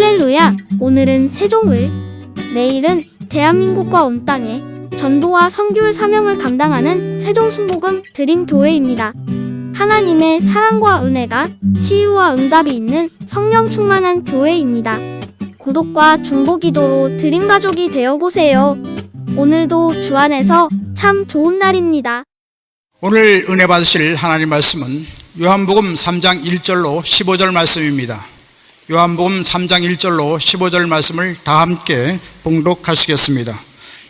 할렐루야! 오늘은 세종을, 내일은 대한민국과 온 땅에 전도와 선교의 사명을 감당하는 세종순복음 드림교회입니다. 하나님의 사랑과 은혜가 치유와 응답이 있는 성령 충만한 교회입니다. 구독과 중보기도로 드림가족이 되어보세요. 오늘도 주 안에서 참 좋은 날입니다. 오늘 은혜 받으실 하나님 말씀은 요한복음 3장 1절로 15절 말씀입니다. 요한복음 3장 1절로 15절 말씀을 다 함께 봉독하시겠습니다.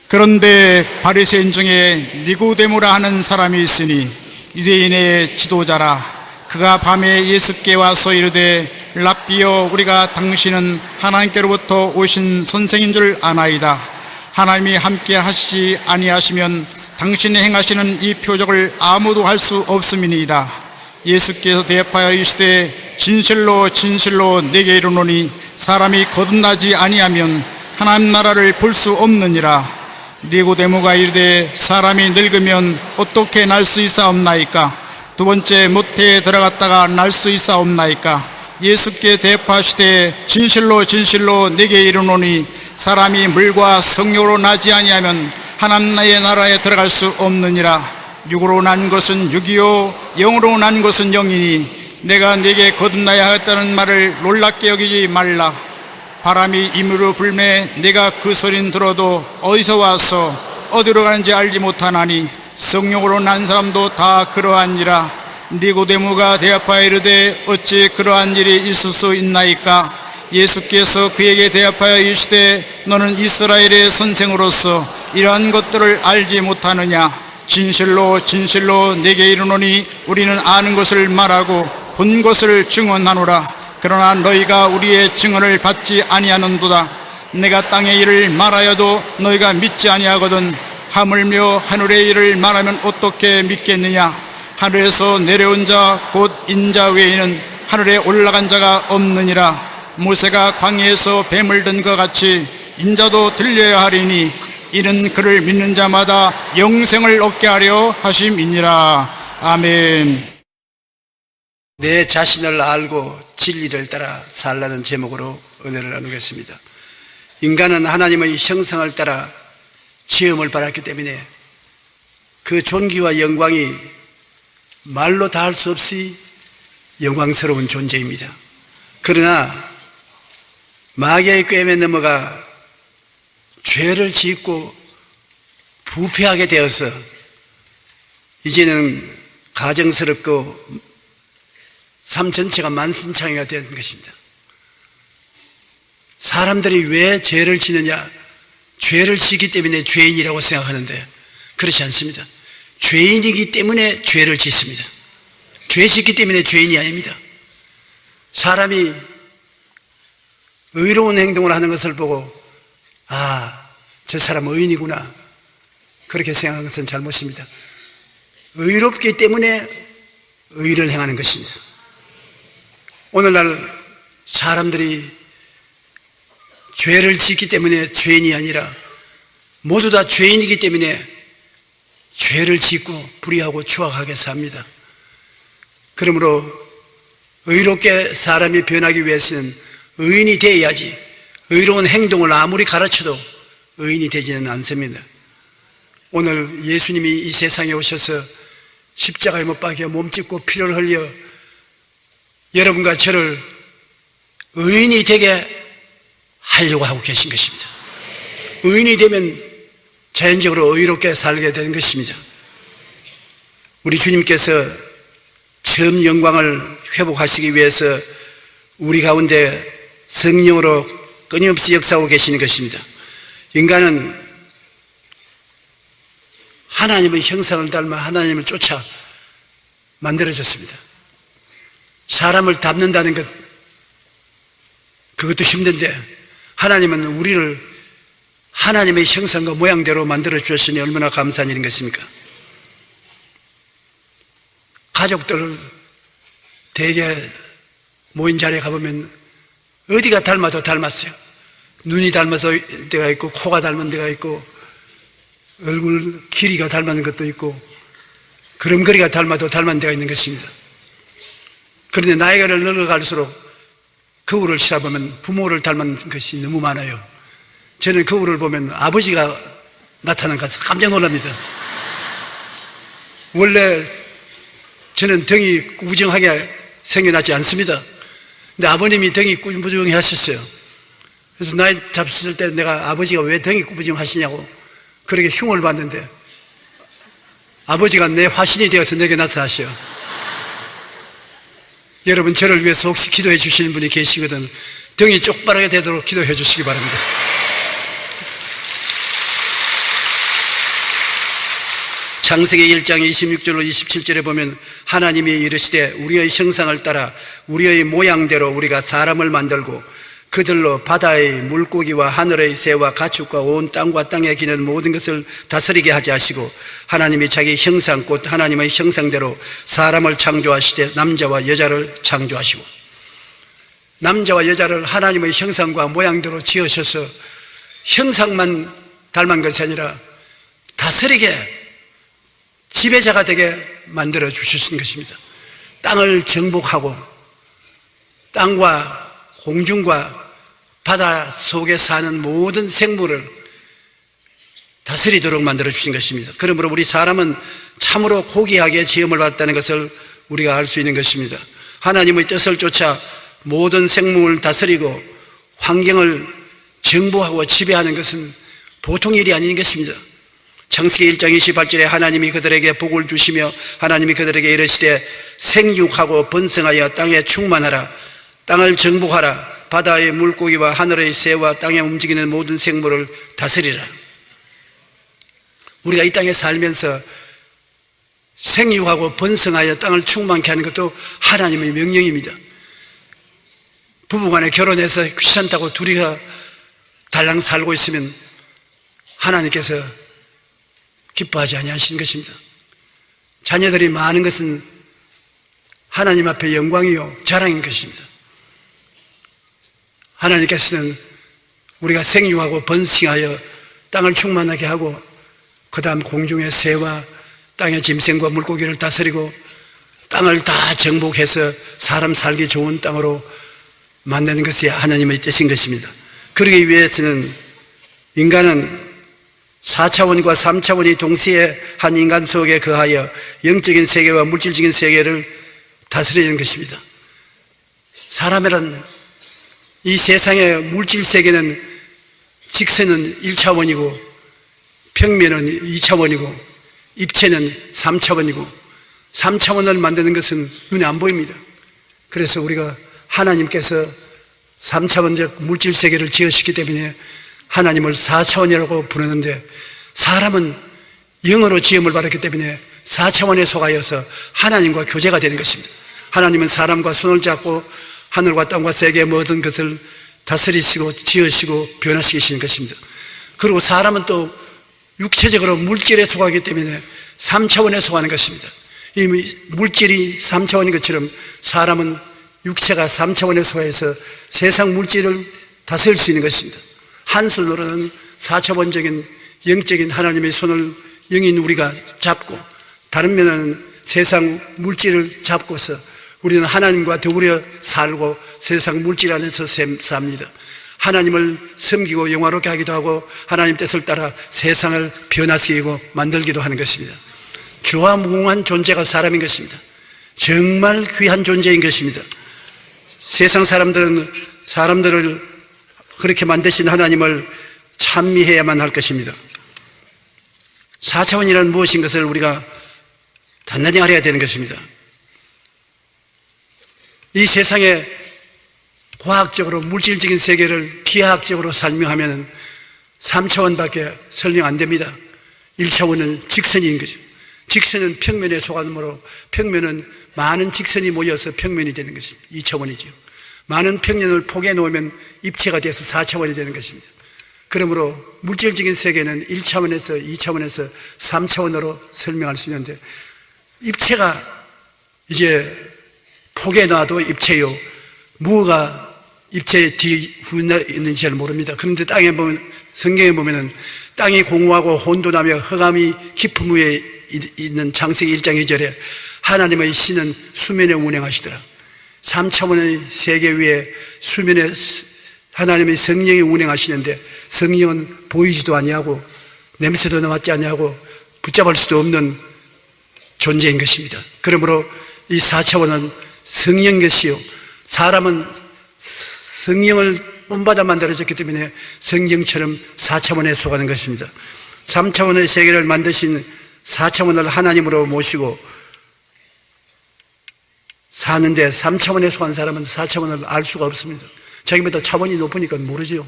그런데 바리새인 중에 니고데모라 하는 사람이 있으니 유대인의 지도자라. 그가 밤에 예수께 와서 이르되 랍비여, 우리가 당신은 하나님께로부터 오신 선생인 줄 아나이다. 하나님이 함께 하시지 아니하시면 당신이 행하시는 이 표적을 아무도 할 수 없음이니이다. 예수께서 대답하여 이르시되 진실로 진실로 내게 이르노니 사람이 거듭나지 아니하면 하나님 나라를 볼 수 없느니라. 니고데모가 이르되 사람이 늙으면 어떻게 날 수 있사옵나이까? 두 번째 모태에 들어갔다가 날 수 있사옵나이까? 예수께 대답하시되 진실로 진실로 내게 이르노니 사람이 물과 성령으로 나지 아니하면 하나님의 나라에 들어갈 수 없느니라. 육으로 난 것은 육이요 영으로 난 것은 영이니 내가 네게 거듭나야 하겠다는 말을 놀랍게 여기지 말라. 바람이 임으로 불매 내가 그 소리는 들어도 어디서 와서 어디로 가는지 알지 못하나니 성령으로 난 사람도 다 그러하니라. 니고데모가 대답하여 이르되 어찌 그러한 일이 있을 수 있나이까? 예수께서 그에게 대답하여 이르시되 너는 이스라엘의 선생으로서 이러한 것들을 알지 못하느냐? 진실로 진실로 내게 이르노니 우리는 아는 것을 말하고 본 것을 증언하노라. 그러나 너희가 우리의 증언을 받지 아니하는도다. 내가 땅의 일을 말하여도 너희가 믿지 아니하거든 하물며 하늘의 일을 말하면 어떻게 믿겠느냐? 하늘에서 내려온 자 곧 인자 외에는 하늘에 올라간 자가 없느니라. 모세가 광야에서 뱀을 든 것 같이 인자도 들려야 하리니 이는 그를 믿는 자마다 영생을 얻게 하려 하심이니라. 아멘. 내 자신을 알고 진리를 따라 살라는 제목으로 은혜를 나누겠습니다. 인간은 하나님의 형상을 따라 지음을 받았기 때문에 그 존귀와 영광이 말로 다 할 수 없이 영광스러운 존재입니다. 그러나 마귀의 꾀에 넘어가 죄를 짓고 부패하게 되어서 이제는 가정스럽고 삶 전체가 만신창이가 된 것입니다. 사람들이 왜 죄를 지느냐? 죄를 짓기 때문에 죄인이라고 생각하는데 그렇지 않습니다. 죄인이기 때문에 죄를 짓습니다. 죄 짓기 때문에 죄인이 아닙니다. 사람이 의로운 행동을 하는 것을 보고 저 사람 의인이구나 그렇게 생각하는 것은 잘못입니다. 의롭기 때문에 의를 행하는 것입니다. 오늘날 사람들이 죄를 짓기 때문에 죄인이 아니라 모두 다 죄인이기 때문에 죄를 짓고 불의하고 추악하게 삽니다. 그러므로 의롭게 사람이 변하기 위해서는 의인이 되어야지 의로운 행동을 아무리 가르쳐도 의인이 되지는 않습니다. 오늘 예수님이 이 세상에 오셔서 십자가에 못 박혀 몸짓고 피를 흘려 여러분과 저를 의인이 되게 하려고 하고 계신 것입니다. 의인이 되면 자연적으로 의롭게 살게 되는 것입니다. 우리 주님께서 처음 영광을 회복하시기 위해서 우리 가운데 성령으로 끊임없이 역사하고 계시는 것입니다. 인간은 하나님의 형상을 닮아 하나님을 쫓아 만들어졌습니다. 사람을 닮는다는 것, 그것도 힘든데 하나님은 우리를 하나님의 형상과 모양대로 만들어 주셨으니 얼마나 감사한 일인 것입니까? 가족들 대개 모인 자리에 가보면 어디가 닮아도 닮았어요. 눈이 닮아서 데가 있고 코가 닮은 데가 있고 얼굴 길이가 닮은 것도 있고 걸음걸이가 닮아도 닮은 데가 있는 것입니다. 그런데 나이가 늙어갈수록 거울을 씻어보면 부모를 닮은 것이 너무 많아요. 저는 거울을 보면 아버지가 나타난 것 같아서 깜짝 놀랍니다. 원래 저는 등이 꾸부정하게 생겨나지 않습니다. 근데 아버님이 등이 꾸부정해 하셨어요. 그래서 나이 잡수실 때 내가 아버지가 왜 등이 꾸부정하시냐고 그렇게 흉을 봤는데 아버지가 내 화신이 되어서 내게 나타나셔요. 여러분, 저를 위해서 혹시 기도해 주시는 분이 계시거든 등이 쪽바르게 되도록 기도해 주시기 바랍니다. 창세기 1장 26절로 27절에 보면 하나님이 이르시되 우리의 형상을 따라 우리의 모양대로 우리가 사람을 만들고 그들로 바다의 물고기와 하늘의 새와 가축과 온 땅과 땅에 기는 모든 것을 다스리게 하지 하시고 하나님이 자기 형상 곧 하나님의 형상대로 사람을 창조하시되 남자와 여자를 창조하시고, 남자와 여자를 하나님의 형상과 모양대로 지으셔서 형상만 닮은 것이 아니라 다스리게 지배자가 되게 만들어 주셨던 것입니다. 땅을 정복하고 땅과 공중과 바다 속에 사는 모든 생물을 다스리도록 만들어 주신 것입니다. 그러므로 우리 사람은 참으로 고귀하게 지음을 받았다는 것을 우리가 알 수 있는 것입니다. 하나님의 뜻을 쫓아 모든 생물을 다스리고 환경을 정복하고 지배하는 것은 보통 일이 아닌 것입니다. 창세기 1장 28절에 하나님이 그들에게 복을 주시며 하나님이 그들에게 이르시되 생육하고 번성하여 땅에 충만하라, 땅을 정복하라, 바다의 물고기와 하늘의 새와 땅에 움직이는 모든 생물을 다스리라. 우리가 이 땅에 살면서 생육하고 번성하여 땅을 충만케 하는 것도 하나님의 명령입니다. 부부간에 결혼해서 귀찮다고 둘이가 달랑 살고 있으면 하나님께서 기뻐하지 아니하시는 것입니다. 자녀들이 많은 것은 하나님 앞에 영광이요 자랑인 것입니다. 하나님께서는 우리가 생육하고 번성하여 땅을 충만하게 하고 그 다음 공중의 새와 땅의 짐승과 물고기를 다스리고 땅을 다 정복해서 사람 살기 좋은 땅으로 만드는 것이 하나님의 뜻인 것입니다. 그러기 위해서는 인간은 4차원과 3차원이 동시에 한 인간 속에 거하여 영적인 세계와 물질적인 세계를 다스리는 것입니다. 사람이란 이 세상의 물질 세계는 직선은 1차원이고 평면은 2차원이고 입체는 3차원이고 3차원을 만드는 것은 눈에 안 보입니다. 그래서 우리가 하나님께서 3차원적 물질 세계를 지으셨기 때문에 하나님을 4차원이라고 부르는데 사람은 영으로 지음을 받았기 때문에 4차원에 속하여서 하나님과 교제가 되는 것입니다. 하나님은 사람과 손을 잡고 하늘과 땅과 세계의 모든 것을 다스리시고 지으시고 변화시키시는 것입니다. 그리고 사람은 또 육체적으로 물질에 속하기 때문에 3차원에 속하는 것입니다. 이 물질이 3차원인 것처럼 사람은 육체가 3차원에 속해서 세상 물질을 다스릴 수 있는 것입니다. 한 손으로는 4차원적인 영적인 하나님의 손을 영인 우리가 잡고 다른 면은 세상 물질을 잡고서 우리는 하나님과 더불어 살고 세상 물질 안에서 삽니다. 하나님을 섬기고 영화롭게 하기도 하고 하나님 뜻을 따라 세상을 변화시키고 만들기도 하는 것입니다. 교화무궁한 존재가 사람인 것입니다. 정말 귀한 존재인 것입니다. 세상 사람들은 사람들을 그렇게 만드신 하나님을 찬미해야만 할 것입니다. 4차원이란 무엇인 것을 우리가 단단히 알아야 되는 것입니다. 이 세상에 과학적으로 물질적인 세계를 기하학적으로 설명하면 3차원밖에 설명 안 됩니다. 1차원은 직선인 거죠. 직선은 평면에 속하므로 평면은 많은 직선이 모여서 평면이 되는 것입니다. 2차원이죠. 많은 평면을 포개해 놓으면 입체가 돼서 4차원이 되는 것입니다. 그러므로 물질적인 세계는 1차원에서 2차원에서 3차원으로 설명할 수 있는데 입체가 이제 포개해 놔도 입체요. 무엇가 입체 뒤에 있는지 잘 모릅니다. 그런데 땅에 보면, 성경에 보면은 땅이 공허하고 혼돈하며 흑암이 깊은 위에 있는 창세기 1장 2절에 하나님의 신은 수면에 운행하시더라. 3차원의 세계 위에 수면에 하나님의 성령이 운행하시는데 성령은 보이지도 아니하고 냄새도 나지 아니하고 붙잡을 수도 없는 존재인 것입니다. 그러므로 이 4차원은 성령 것이요, 사람은 성령을 본받아 만들어졌기 때문에 성령처럼 4차원에 속하는 것입니다. 3차원의 세계를 만드신 4차원을 하나님으로 모시고 사는데 3차원에 속한 사람은 4차원을 알 수가 없습니다. 자기보다 차원이 높으니까 모르죠.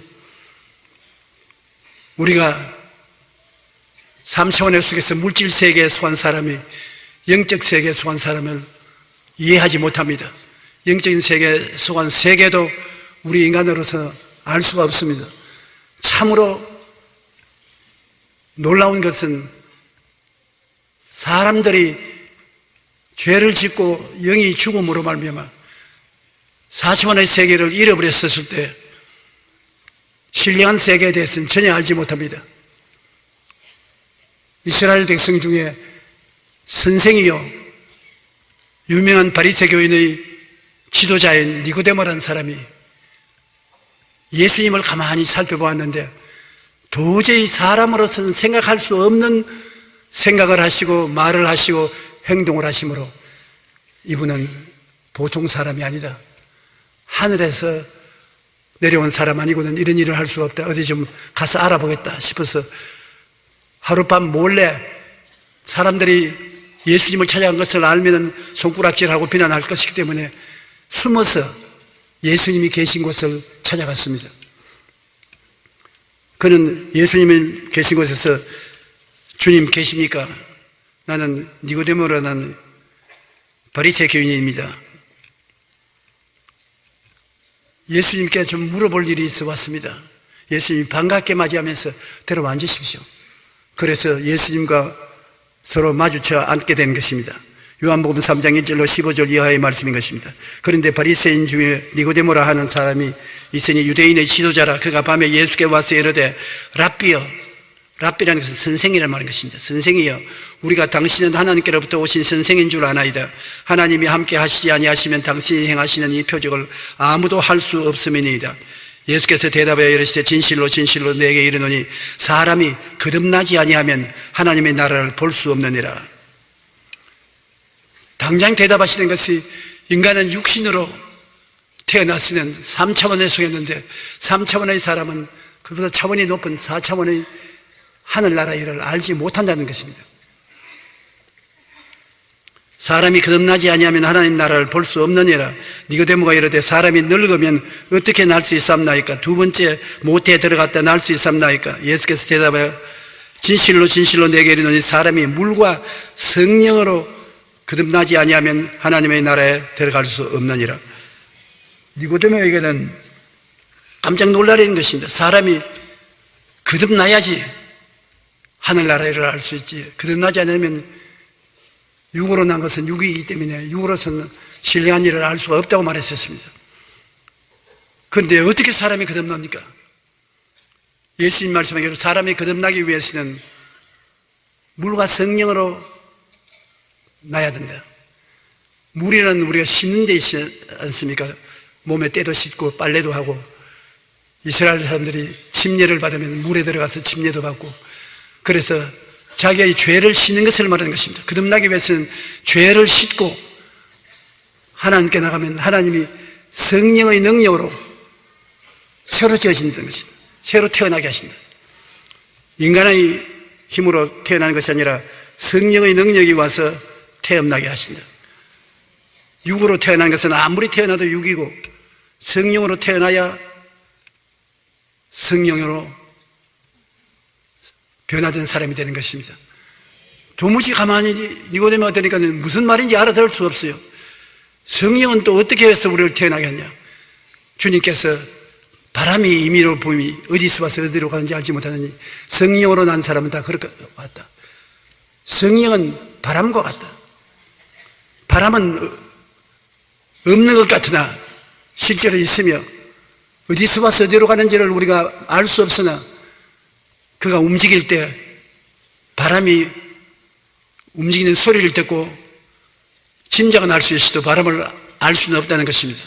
우리가 3차원에 속해서 물질 세계에 속한 사람이 영적 세계에 속한 사람을 이해하지 못합니다. 영적인 세계에 속한 세계도 우리 인간으로서 알 수가 없습니다. 참으로 놀라운 것은 사람들이 죄를 짓고 영이 죽음으로 말미암아 4차원의 세계를 잃어버렸었을 때 신령한 세계에 대해서는 전혀 알지 못합니다. 이스라엘 백성 중에 선생이요 유명한 바리새 교인의 지도자인 니고데모라는 사람이 예수님을 가만히 살펴보았는데 도저히 사람으로서는 생각할 수 없는 생각을 하시고 말을 하시고 행동을 하시므로 이분은 보통 사람이 아니다. 하늘에서 내려온 사람 아니고는 이런 일을 할 수가 없다. 어디 좀 가서 알아보겠다 싶어서 하룻밤 몰래 사람들이 예수님을 찾아간 것을 알면 손가락질하고 비난할 것이기 때문에 숨어서 예수님이 계신 곳을 찾아갔습니다. 그는 예수님이 계신 곳에서 주님 계십니까? 나는 니고데모라는 바리새 교인입니다. 예수님께 좀 물어볼 일이 있어 왔습니다. 예수님이 반갑게 맞이하면서 데려와 앉으십시오. 그래서 예수님과 서로 마주쳐 앉게 된 것입니다. 요한복음 3장 1절로 15절 이하의 말씀인 것입니다. 그런데 바리새인 중에 니고데모라 하는 사람이 있으니 유대인의 지도자라. 그가 밤에 예수께 와서 이르되 랍비여, 랍비라는 것은 선생이라는 말인 것입니다. 선생이여, 우리가 당신은 하나님께로부터 오신 선생인 줄 아나이다. 하나님이 함께 하시지 아니하시면 당신이 행하시는 이 표적을 아무도 할 수 없음이니이다. 예수께서 대답하여 이르시되 진실로 진실로 내게 이르노니 사람이 거듭나지 아니하면 하나님의 나라를 볼 수 없느니라. 당장 대답하시는 것이 인간은 육신으로 태어났으면 3차원에 속했는데 3차원의 사람은 그보다 차원이 높은 4차원의 하늘나라의 일을 알지 못한다는 것입니다. 사람이 거듭나지 아니하면 하나님 나라를 볼 수 없느니라. 니고데모가 이르되 사람이 늙으면 어떻게 날 수 있삼나이까? 두 번째 모태에 들어갔다 날 수 있삼나이까? 예수께서 대답하여 진실로 진실로 내게 이르노니 사람이 물과 성령으로 거듭나지 아니하면 하나님의 나라에 들어갈 수 없느니라. 니고데모에게는 깜짝 놀라는 것입니다. 사람이 거듭나야지 하늘나라의 일을 알 수 있지. 거듭나지 않으면 육으로 난 것은 육이기 때문에 육으로서는 신령한 일을 알 수가 없다고 말했었습니다. 그런데 어떻게 사람이 거듭납니까? 예수님 말씀하기로 사람이 거듭나기 위해서는 물과 성령으로 나야 된다. 물이라는 우리가 씻는 데 있지 않습니까? 몸에 때도 씻고 빨래도 하고 이스라엘 사람들이 침례를 받으면 물에 들어가서 침례도 받고 그래서 자기의 죄를 씻는 것을 말하는 것입니다. 거듭나기 위해서는 죄를 씻고 하나님께 나가면 하나님이 성령의 능력으로 새로 지어진다는 것입니다. 새로 태어나게 하신다. 인간의 힘으로 태어나는 것이 아니라 성령의 능력이 와서 태어나게 하신다. 육으로 태어난 것은 아무리 태어나도 육이고 성령으로 태어나야 성령으로 변화된 사람이 되는 것입니다. 도무지 가만히 니고데모가 되니까 무슨 말인지 알아들을 수가 없어요. 성령은 또 어떻게 해서 우리를 태어나게 하냐? 주님께서 바람이 임의로 보임이 어디서 와서 어디로 가는지 알지 못하느니 성령으로 난 사람은 다 그렇게 왔다. 성령은 바람과 같다. 바람은 없는 것 같으나 실제로 있으며 어디서 와서 어디로 가는지를 우리가 알 수 없으나 그가 움직일 때 바람이 움직이는 소리를 듣고 짐작은 할 수 있어도 바람을 알 수는 없다는 것입니다.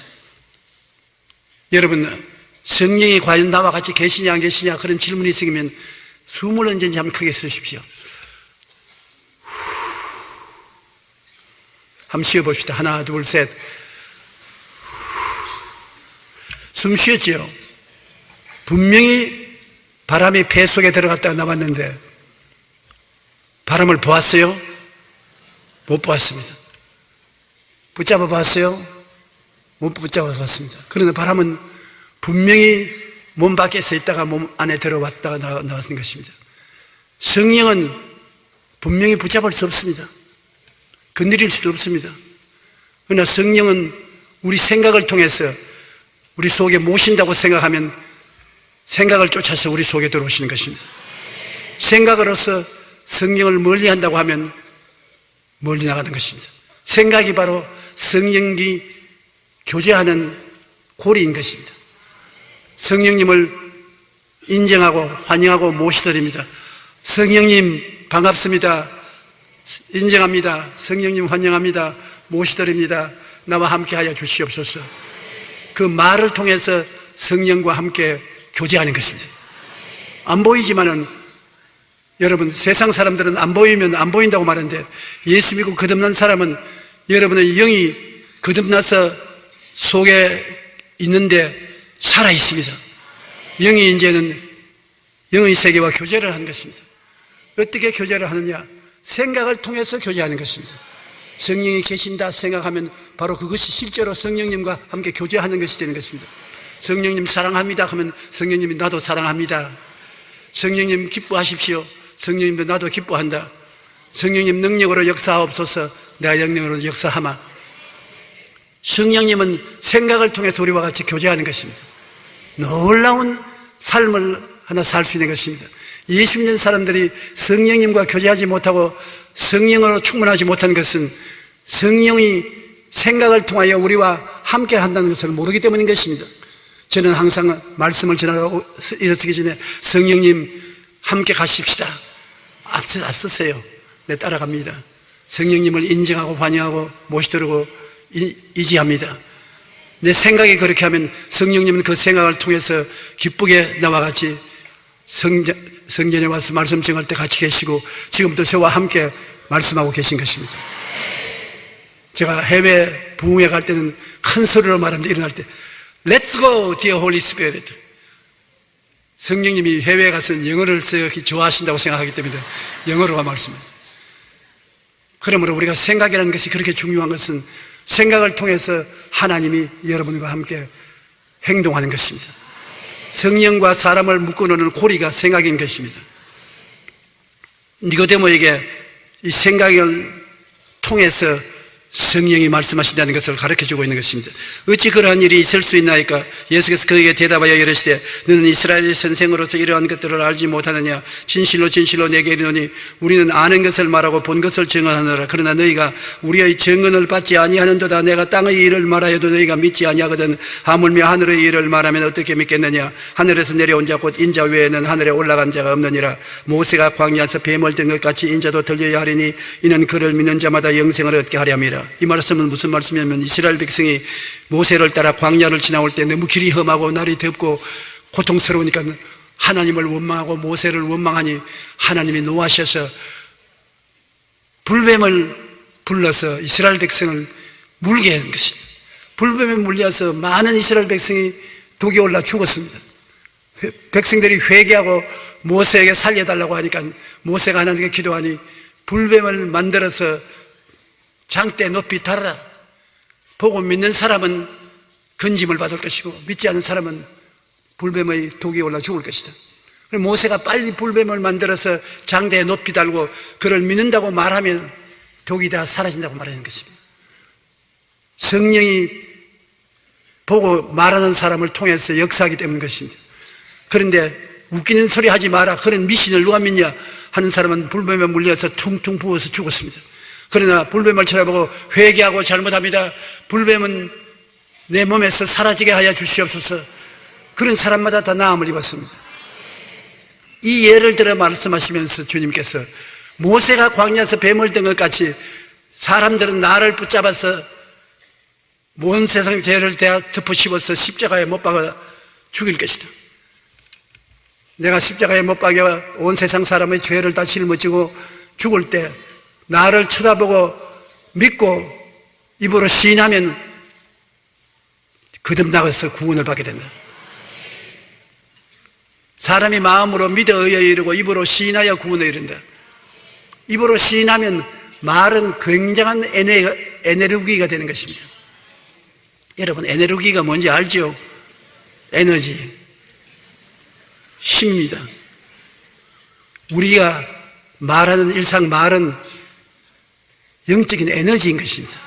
여러분, 성령이 과연 나와 같이 계시냐 안 계시냐 그런 질문이 있으면 숨을 언제든지 한번 크게 쓰십시오. 한번 쉬어봅시다. 하나, 둘, 셋. 숨 쉬었죠. 분명히 바람이 배 속에 들어갔다가 나왔는데 바람을 보았어요? 못 보았습니다. 붙잡아 봤어요? 못 붙잡아 봤습니다. 그러나 바람은 분명히 몸 밖에서 있다가 몸 안에 들어왔다가 나왔는 것입니다. 성령은 분명히 붙잡을 수 없습니다. 건드릴 수도 없습니다. 그러나 성령은 우리 생각을 통해서 우리 속에 모신다고 생각하면 생각을 쫓아서 우리 속에 들어오시는 것입니다. 생각으로서 성령을 멀리 한다고 하면 멀리 나가는 것입니다. 생각이 바로 성령이 교제하는 고리인 것입니다. 성령님을 인정하고 환영하고 모시드립니다. 성령님 반갑습니다. 인정합니다. 성령님 환영합니다. 모시드립니다. 나와 함께하여 주시옵소서. 그 말을 통해서 성령과 함께 교제하는 것입니다. 안 보이지만은 여러분, 세상 사람들은 안 보이면 안 보인다고 말하는데 예수 믿고 거듭난 사람은 여러분의 영이 거듭나서 속에 있는데 살아 있습니다. 영이 이제는 영의 세계와 교제를 하는 것입니다. 어떻게 교제를 하느냐? 생각을 통해서 교제하는 것입니다. 성령이 계신다 생각하면 바로 그것이 실제로 성령님과 함께 교제하는 것이 되는 것입니다. 성령님 사랑합니다 하면 성령님이 나도 사랑합니다. 성령님 기뻐하십시오. 성령님도 나도 기뻐한다. 성령님 능력으로 역사하옵소서. 내가 영능으로 역사하마. 성령님은 생각을 통해서 우리와 같이 교제하는 것입니다. 놀라운 삶을 하나 살 수 있는 것입니다. 예수 믿는 사람들이 성령님과 교제하지 못하고 성령으로 충만하지 못한 것은 성령이 생각을 통하여 우리와 함께 한다는 것을 모르기 때문인 것입니다. 저는 항상 말씀을 전하고 일어서기 전에 성령님 함께 가십시다. 앞서세요. 네, 따라갑니다. 성령님을 인정하고 환영하고 모시도록 의지합니다. 내 생각이 그렇게 하면 성령님은 그 생각을 통해서 기쁘게 나와 같이 성전에 와서 말씀 전할 때 같이 계시고 지금도 저와 함께 말씀하고 계신 것입니다. 제가 해외 부흥회 갈 때는 큰 소리로 말합니다. 일어날 때 Let's go, dear Holy Spirit. 성령님이 해외에 가서 영어를 쓰기 좋아하신다고 생각하기 때문에 영어로가 말씀입니다. 그러므로 우리가 생각이라는 것이 그렇게 중요한 것은 생각을 통해서 하나님이 여러분과 함께 행동하는 것입니다. 성령과 사람을 묶어놓는 고리가 생각인 것입니다. 니고데모에게 이 생각을 통해서 성령이 말씀하신다는 것을 가르쳐주고 있는 것입니다. 어찌 그러한 일이 있을 수 있나이까? 예수께서 그에게 대답하여 이르시되 너는 이스라엘의 선생으로서 이러한 것들을 알지 못하느냐? 진실로 진실로 내게 이르노니 우리는 아는 것을 말하고 본 것을 증언하느라. 그러나 너희가 우리의 증언을 받지 아니하는도다. 내가 땅의 일을 말하여도 너희가 믿지 아니하거든. 하물며 하늘의 일을 말하면 어떻게 믿겠느냐? 하늘에서 내려온 자 곧 인자 외에는 하늘에 올라간 자가 없느니라. 모세가 광야에서 뱀을 든 것 같이 인자도 들려야 하리니 이는 그를 믿는 자마다 영생을 얻게 하렵니다. 이 말씀은 무슨 말씀이냐면 이스라엘 백성이 모세를 따라 광야를 지나올 때 너무 길이 험하고 날이 덥고 고통스러우니까 하나님을 원망하고 모세를 원망하니 하나님이 노하셔서 불뱀을 불러서 이스라엘 백성을 물게 한 것입니다. 불뱀에 물려서 많은 이스라엘 백성이 독이 올라 죽었습니다. 백성들이 회개하고 모세에게 살려달라고 하니까 모세가 하나님께 기도하니 불뱀을 만들어서 장대 높이 달아라. 보고 믿는 사람은 건짐을 받을 것이고 믿지 않는 사람은 불뱀의 독이 올라 죽을 것이다. 그래서 모세가 빨리 불뱀을 만들어서 장대에 높이 달고 그를 믿는다고 말하면 독이 다 사라진다고 말하는 것입니다. 성령이 보고 말하는 사람을 통해서 역사하기 때문인 것입니다. 그런데 웃기는 소리 하지 마라. 그런 미신을 누가 믿냐 하는 사람은 불뱀에 물려서 퉁퉁 부어서 죽었습니다. 그러나 불뱀을 쳐다보고 회개하고 잘못합니다. 불뱀은 내 몸에서 사라지게 하여 주시옵소서. 그런 사람마다 다 나음을 입었습니다. 이 예를 들어 말씀하시면서 주님께서 모세가 광야에서 뱀을 든 것 같이 사람들은 나를 붙잡아서 온 세상 죄를 다 덮어씌워서 십자가에 못 박아 죽일 것이다. 내가 십자가에 못 박아 온 세상 사람의 죄를 다 짊어지고 죽을 때 나를 쳐다보고 믿고 입으로 시인하면 거듭나가서 구원을 받게 된다. 사람이 마음으로 믿어 의에 이르고 입으로 시인하여 구원에 이른다. 입으로 시인하면 말은 굉장한 에너지가 되는 것입니다. 여러분, 에너지가 뭔지 알죠? 에너지, 힘입니다. 우리가 말하는 일상 말은 영적인 에너지인 것입니다.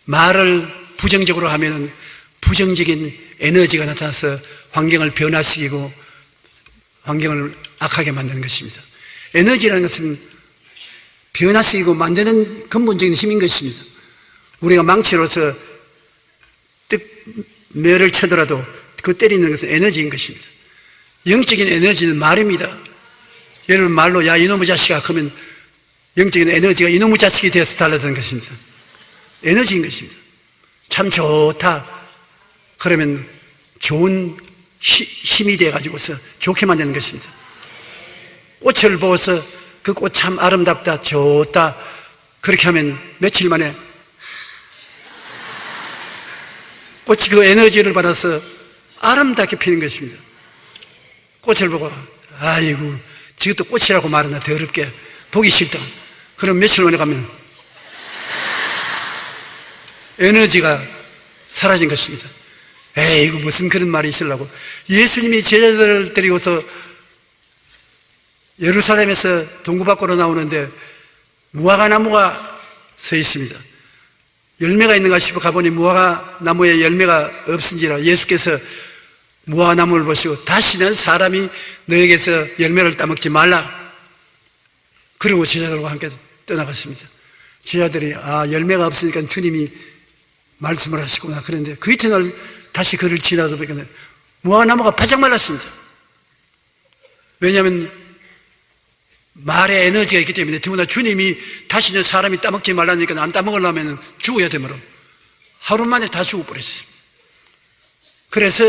말을 부정적으로 하면 부정적인 에너지가 나타나서 환경을 변화시키고 환경을 악하게 만드는 것입니다. 에너지라는 것은 변화시키고 만드는 근본적인 힘인 것입니다. 우리가 망치로서 뇌를 쳐더라도 그 때리는 것은 에너지인 것입니다. 영적인 에너지는 말입니다. 여러분 말로 야 이놈의 자식아 하면 영적인 에너지가 이놈의 자식이 되어서 달라드는 것입니다. 에너지인 것입니다. 참 좋다 그러면 좋은 힘이 되어가지고서 좋게 만드는 것입니다. 꽃을 보고서 그 꽃 참 아름답다 좋다 그렇게 하면 며칠 만에 꽃이 그 에너지를 받아서 아름답게 피는 것입니다. 꽃을 보고 아이고 지금도 꽃이라고 말하나 더럽게 보기 싫다. 그럼 며칠 만에 가면 에너지가 사라진 것입니다. 에이 이거 무슨 그런 말이 있으려고. 예수님이 제자들을 데리고서 예루살렘에서 동구 밖으로 나오는데 무화과 나무가 서 있습니다. 열매가 있는가 싶어 가보니 무화과 나무에 열매가 없은지라 예수께서 무화과 나무를 보시고 다시는 사람이 너에게서 열매를 따먹지 말라. 그리고 제자들과 함께 떠나갔습니다. 제자들이 열매가 없으니까 주님이 말씀을 하시구나 그런데 그 이튿날 다시 그를 지나서 보니까 무화과 나무가 바짝 말랐습니다. 왜냐하면 말에 에너지가 있기 때문에. 더구나 주님이 다시는 사람이 따먹지 말라니까 안 따먹으려면 죽어야 되므로 하루 만에 다 죽어버렸어요. 그래서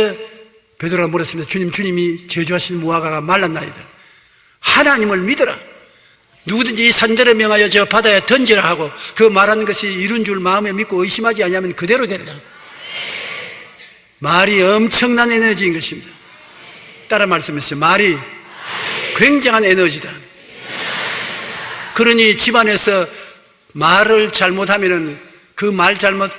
베드로가 물었습니다. 주님이 저주하신 무화과가 말랐나이다. 하나님을 믿어라. 누구든지 산들을 명하여 저 바다에 던지라 하고 그 말하는 것이 이룬 줄 마음에 믿고 의심하지 아니하면 그대로 되리라. 말이 엄청난 에너지인 것입니다. 따라 말씀했어요. 말이 굉장한 에너지다. 그러니 집안에서 말을 잘못하면은 그 말 잘못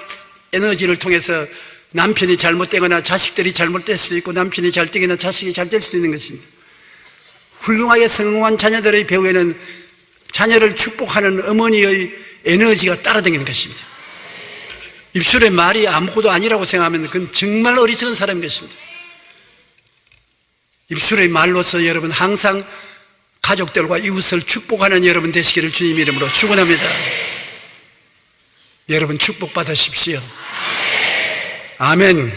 에너지를 통해서 남편이 잘못되거나 자식들이 잘못될 수도 있고 남편이 잘 되거나 자식이 잘 될 수도 있는 것입니다. 훌륭하게 성공한 자녀들의 배후에는 자녀를 축복하는 어머니의 에너지가 따라다니는 것입니다. 입술에 말이 아무것도 아니라고 생각하면 그건 정말 어리석은 사람인 것입니다. 입술의 말로서 여러분 항상 가족들과 이웃을 축복하는 여러분 되시기를 주님 이름으로 축원합니다. 여러분 축복받으십시오. 아멘.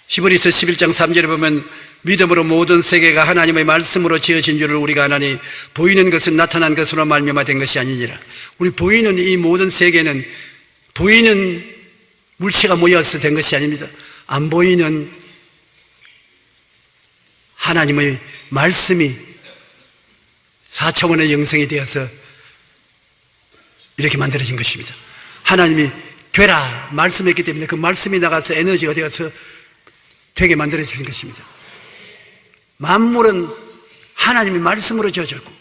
히브리서 11장 3절에 보면 믿음으로 모든 세계가 하나님의 말씀으로 지어진 줄을 우리가 아나니 보이는 것은 나타난 것으로 말미암아 된 것이 아니니라. 우리 보이는 이 모든 세계는 보이는 물체가 모여서 된 것이 아닙니다. 안 보이는 하나님의 말씀이 4차원의 영성이 되어서 이렇게 만들어진 것입니다. 하나님이 되라 말씀했기 때문에 그 말씀이 나가서 에너지가 되어서 되게 만들어진 것입니다. 만물은 하나님의 말씀으로 지어졌고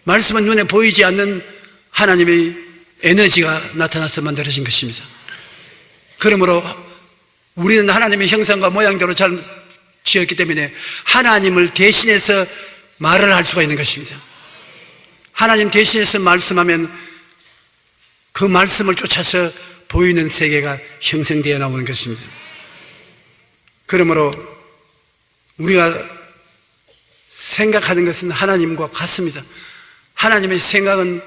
말씀은 눈에 보이지 않는 하나님의 에너지가 나타나서 만들어진 것입니다. 그러므로 우리는 하나님의 형상과 모양대로 잘 지었기 때문에 하나님을 대신해서 말을 할 수가 있는 것입니다. 하나님 대신해서 말씀하면 그 말씀을 쫓아서 보이는 세계가 형성되어 나오는 것입니다. 그러므로 우리가 생각하는 것은 하나님과 같습니다. 하나님의 생각은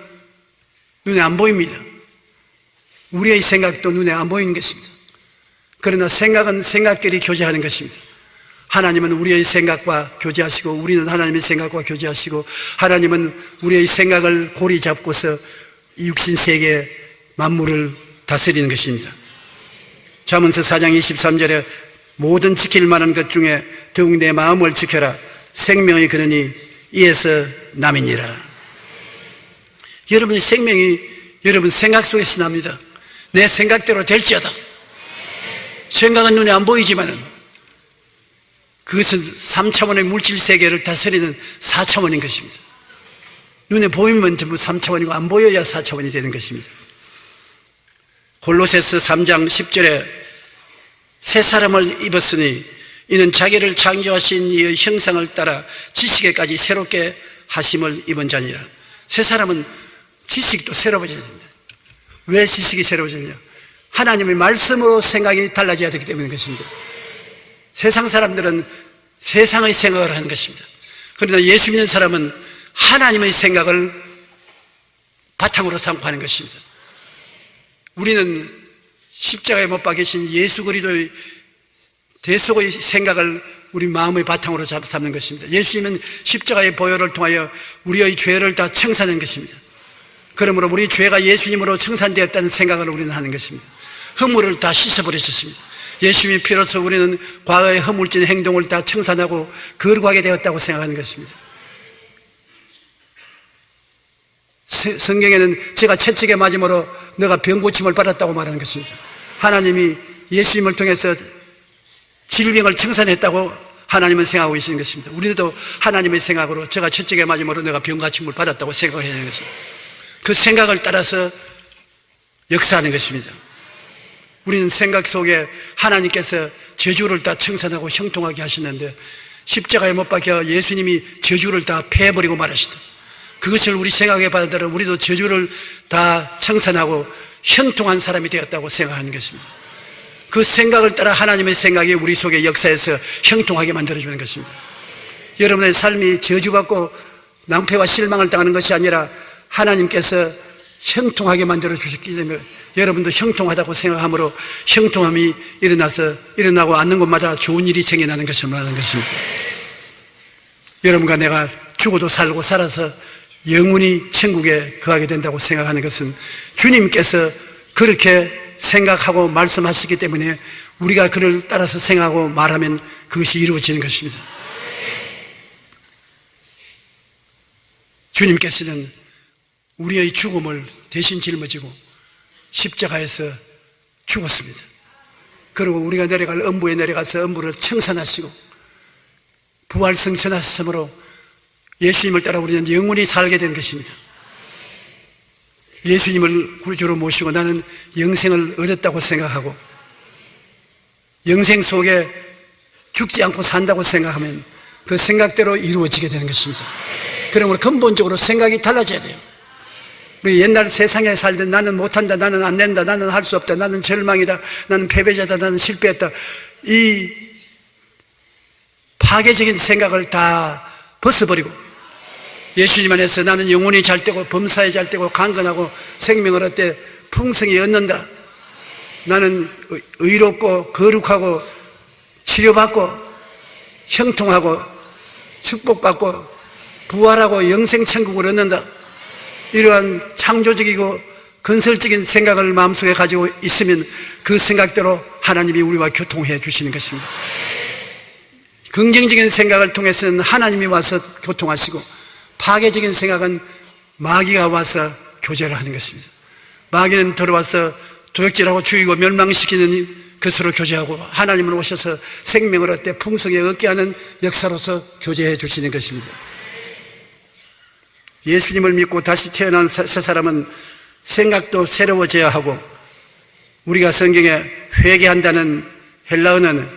눈에 안 보입니다. 우리의 생각도 눈에 안 보이는 것입니다. 그러나 생각은 생각끼리 교제하는 것입니다. 하나님은 우리의 생각과 교제하시고 우리는 하나님의 생각과 교제하시고 하나님은 우리의 생각을 고리 잡고서 이 육신 세계 만물을 다스리는 것입니다. 잠언서 4장 23절에 모든 지킬 만한 것 중에 더욱 내 마음을 지켜라. 생명의 근원이 이에서 남이니라. 여러분의 생명이 여러분 생각 속에서 납니다. 내 생각대로 될지어다. 생각은 눈에 안 보이지만은 그것은 3차원의 물질 세계를 다스리는 4차원인 것입니다. 눈에 보이면 전부 3차원이고 안 보여야 4차원이 되는 것입니다. 골로새서 3장 10절에 새 사람을 입었으니 이는 자기를 창조하신 이의 형상을 따라 지식에까지 새롭게 하심을 입은 자니라. 새 사람은 지식도 새로워져야 된다. 왜 지식이 새로워지냐? 하나님의 말씀으로 생각이 달라져야 되기 때문인 것입니다. 세상 사람들은 세상의 생각을 하는 것입니다. 그러나 예수 믿는 사람은 하나님의 생각을 바탕으로 삼고 하는 것입니다. 우리는 십자가에 못 박히신 예수 그리스도의 대속의 생각을 우리 마음의 바탕으로 삼는 것입니다. 예수님은 십자가의 보혈을 통하여 우리의 죄를 다 청산한 것입니다. 그러므로 우리 죄가 예수님으로 청산되었다는 생각을 우리는 하는 것입니다. 허물을 다 씻어버리셨습니다. 예수님의 피로서 우리는 과거의 허물진 행동을 다 청산하고 거룩하게 되었다고 생각하는 것입니다. 성경에는 제가 채찍에 맞음으로 너가 병고침을 받았다고 말하는 것입니다. 하나님이 예수님을 통해서 질병을 청산했다고 하나님은 생각하고 계시는 것입니다. 우리도 하나님의 생각으로 제가 채찍에 맞음으로 내가 병고침을 받았다고 생각을 해야 하는 것입니다. 그 생각을 따라서 역사하는 것입니다. 우리는 생각 속에 하나님께서 저주를 다 청산하고 형통하게 하시는데 십자가에 못 박혀 예수님이 저주를 다 패버리고 말하시다. 그것을 우리 생각에 받아들여 우리도 저주를 다 청산하고 형통한 사람이 되었다고 생각하는 것입니다. 그 생각을 따라 하나님의 생각이 우리 속에 역사해서 형통하게 만들어주는 것입니다. 여러분의 삶이 저주받고 낭패와 실망을 당하는 것이 아니라 하나님께서 형통하게 만들어 주셨기 때문에 여러분도 형통하다고 생각하므로 형통함이 일어나고 않는 곳마다 좋은 일이 생겨나는 것을 말하는 것입니다. 여러분과 내가 죽어도 살고 살아서 영원히 천국에 거하게 된다고 생각하는 것은 주님께서 그렇게 생각하고 말씀하시기 때문에 우리가 그를 따라서 생각하고 말하면 그것이 이루어지는 것입니다. 주님께서는 우리의 죽음을 대신 짊어지고 십자가에서 죽었습니다. 그리고 우리가 내려갈 음부에 내려가서 음부를 청산하시고 부활성 전하셨으므로 예수님을 따라 우리는 영원히 살게 된 것입니다. 예수님을 구주로 모시고 나는 영생을 얻었다고 생각하고 영생 속에 죽지 않고 산다고 생각하면 그 생각대로 이루어지게 되는 것입니다. 그러므로 근본적으로 생각이 달라져야 돼요. 우리 옛날 세상에 살던 나는 못한다, 나는 안 된다, 나는 할 수 없다, 나는 절망이다, 나는 패배자다, 나는 실패했다, 이 파괴적인 생각을 다 벗어버리고 예수님 안에서 나는 영혼이 잘 되고 범사에 잘 되고 강건하고 생명을 얻되 풍성히 얻는다, 나는 의롭고 거룩하고 치료받고 형통하고 축복받고 부활하고 영생천국을 얻는다, 이러한 창조적이고 건설적인 생각을 마음속에 가지고 있으면 그 생각대로 하나님이 우리와 교통해 주시는 것입니다. 긍정적인 생각을 통해서는 하나님이 와서 교통하시고 파괴적인 생각은 마귀가 와서 교제를 하는 것입니다. 마귀는 들어와서 도둑질하고 죽이고 멸망시키는 것으로 교제하고 하나님은 오셔서 생명을 얻되 풍성히 얻게 하는 역사로서 교제해 주시는 것입니다. 예수님을 믿고 다시 태어난 새 사람은 생각도 새로워져야 하고 우리가 성경에 회개한다는 헬라어는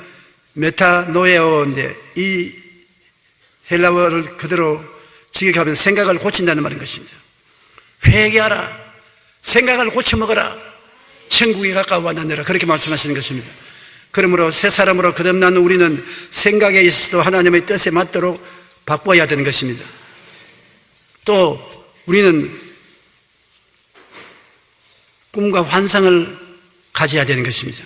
메타노에어인데 이 헬라어를 그대로 직역하면 생각을 고친다는 말인 것입니다. 회개하라, 생각을 고쳐먹어라, 천국이 가까워 왔느니라, 그렇게 말씀하시는 것입니다. 그러므로 새 사람으로 거듭난 우리는 생각에 있어서도 하나님의 뜻에 맞도록 바꿔야 되는 것입니다. 또 우리는 꿈과 환상을 가져야 되는 것입니다.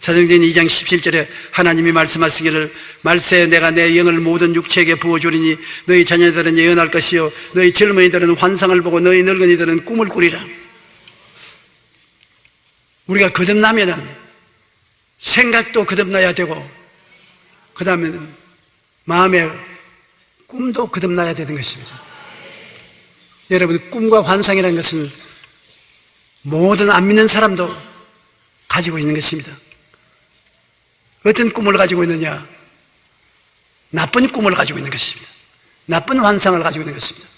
사도행전 2장 17절에 하나님이 말씀하시기를 말세 내가 내 영을 모든 육체에게 부어주리니 너희 자녀들은 예언할 것이요 너희 젊은이들은 환상을 보고 너희 늙은이들은 꿈을 꾸리라. 우리가 거듭나면은 생각도 거듭나야 되고, 그 다음에 마음의 꿈도 거듭나야 되는 것입니다. 여러분, 꿈과 환상이라는 것은 모든 안 믿는 사람도 가지고 있는 것입니다. 어떤 꿈을 가지고 있느냐? 나쁜 꿈을 가지고 있는 것입니다. 나쁜 환상을 가지고 있는 것입니다.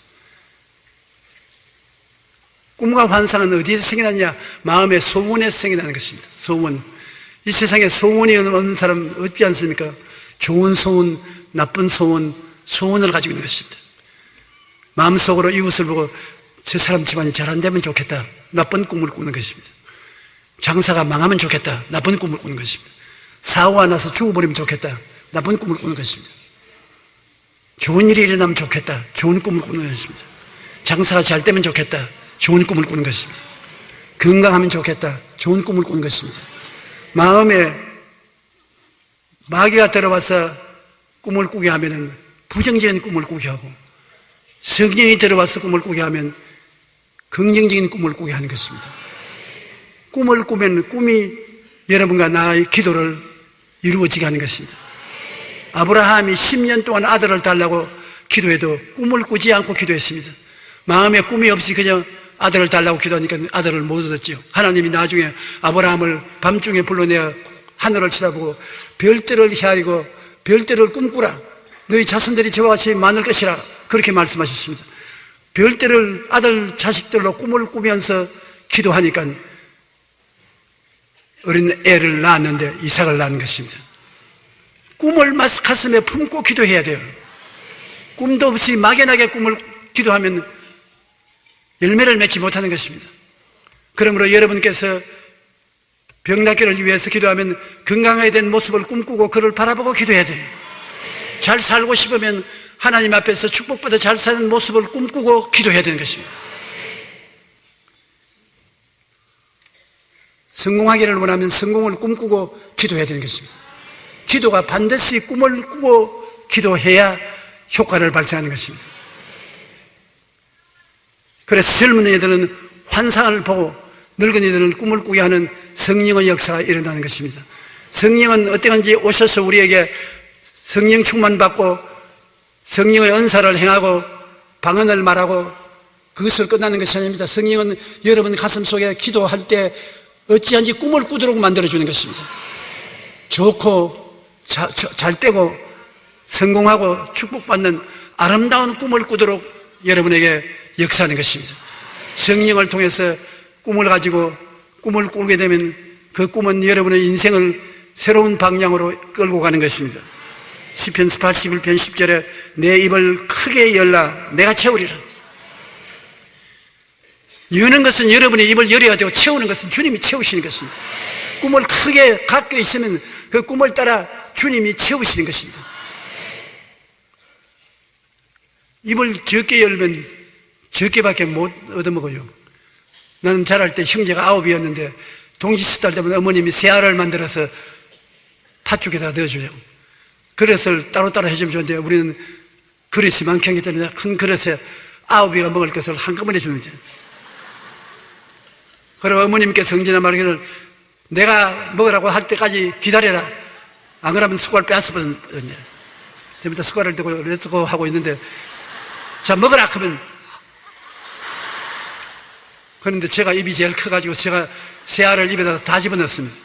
꿈과 환상은 어디에서 생겨나냐? 마음의 소원에서 생겨나는 것입니다. 소원. 이 세상에 소원이 없는 사람 없지 않습니까? 좋은 소원, 나쁜 소원, 소원을 가지고 있는 것입니다. 마음속으로 이웃을 보고 저 사람 집안이 잘 안 되면 좋겠다. 나쁜 꿈을 꾸는 것입니다. 장사가 망하면 좋겠다. 나쁜 꿈을 꾸는 것입니다. 사고가 나서 죽어버리면 좋겠다. 나쁜 꿈을 꾸는 것입니다. 좋은 일이 일어나면 좋겠다. 좋은 꿈을 꾸는 것입니다. 장사가 잘 되면 좋겠다. 좋은 꿈을 꾸는 것입니다. 건강하면 좋겠다. 좋은 꿈을 꾸는 것입니다. 마음에 마귀가 들어와서 꿈을 꾸게 하면은 부정적인 꿈을 꾸게 하고, 성령이 들어와서 꿈을 꾸게 하면 긍정적인 꿈을 꾸게 하는 것입니다. 꿈을 꾸면 꿈이 여러분과 나의 기도를 이루어지게 하는 것입니다. 아브라함이 10년 동안 아들을 달라고 기도해도 꿈을 꾸지 않고 기도했습니다. 마음에 꿈이 없이 그냥 아들을 달라고 기도하니까 아들을 못 얻었죠. 하나님이 나중에 아브라함을 밤중에 불러내어 하늘을 쳐다보고 별들을 헤아리고 별들을 꿈꾸라. 너희 자손들이 저와 같이 많을 것이라. 그렇게 말씀하셨습니다. 별들을 아들 자식들로 꿈을 꾸면서 기도하니까 어린 애를 낳았는데 이삭을 낳은 것입니다. 꿈을 가슴에 품고 기도해야 돼요. 꿈도 없이 막연하게 꿈을 기도하면 열매를 맺지 못하는 것입니다. 그러므로 여러분께서 병낫기를 위해서 기도하면 건강하게 된 모습을 꿈꾸고 그를 바라보고 기도해야 돼요. 잘 살고 싶으면 하나님 앞에서 축복받아 잘 사는 모습을 꿈꾸고 기도해야 되는 것입니다. 성공하기를 원하면 성공을 꿈꾸고 기도해야 되는 것입니다. 기도가 반드시 꿈을 꾸고 기도해야 효과를 발생하는 것입니다. 그래서 젊은 이들은 환상을 보고 늙은이들은 꿈을 꾸게 하는 성령의 역사가 일어나는 것입니다. 성령은 어떠한지 오셔서 우리에게 성령 충만받고 성령의 은사를 행하고 방언을 말하고 그것을 끝나는 것이 아닙니다. 성령은 여러분 가슴 속에 기도할 때 어찌한지 꿈을 꾸도록 만들어주는 것입니다. 좋고 잘 되고 성공하고 축복받는 아름다운 꿈을 꾸도록 여러분에게 역사하는 것입니다. 성령을 통해서 꿈을 가지고 꿈을 꾸게 되면 그 꿈은 여러분의 인생을 새로운 방향으로 끌고 가는 것입니다. 시편 81편 10절에 내 입을 크게 열라 내가 채우리라. 여는 것은 여러분의 입을 열어야 되고 채우는 것은 주님이 채우시는 것입니다. 꿈을 크게 갖고 있으면 그 꿈을 따라 주님이 채우시는 것입니다. 입을 적게 열면 적게밖에 못 얻어먹어요. 나는 자랄 때 형제가 9이었는데 동시시달 되면 어머님이 새알을 만들어서 팥죽에다 넣어줘요. 그릇을 따로따로 해주면 좋은데 우리는 그릇이 많기 때문에 큰 그릇에 9이가 먹을 것을 한꺼번에 줍니다. 그리고 어머님께서 성진아 말하기를 내가 먹으라고 할 때까지 기다려라. 안 그러면 숟갈 빼앗아버렸냐. 지금부터 숟갈을 들고 하고 있는데 자 먹으라 하면 그런데 제가 입이 제일 커가지고 제가 새알을 입에다 다 집어넣습니다.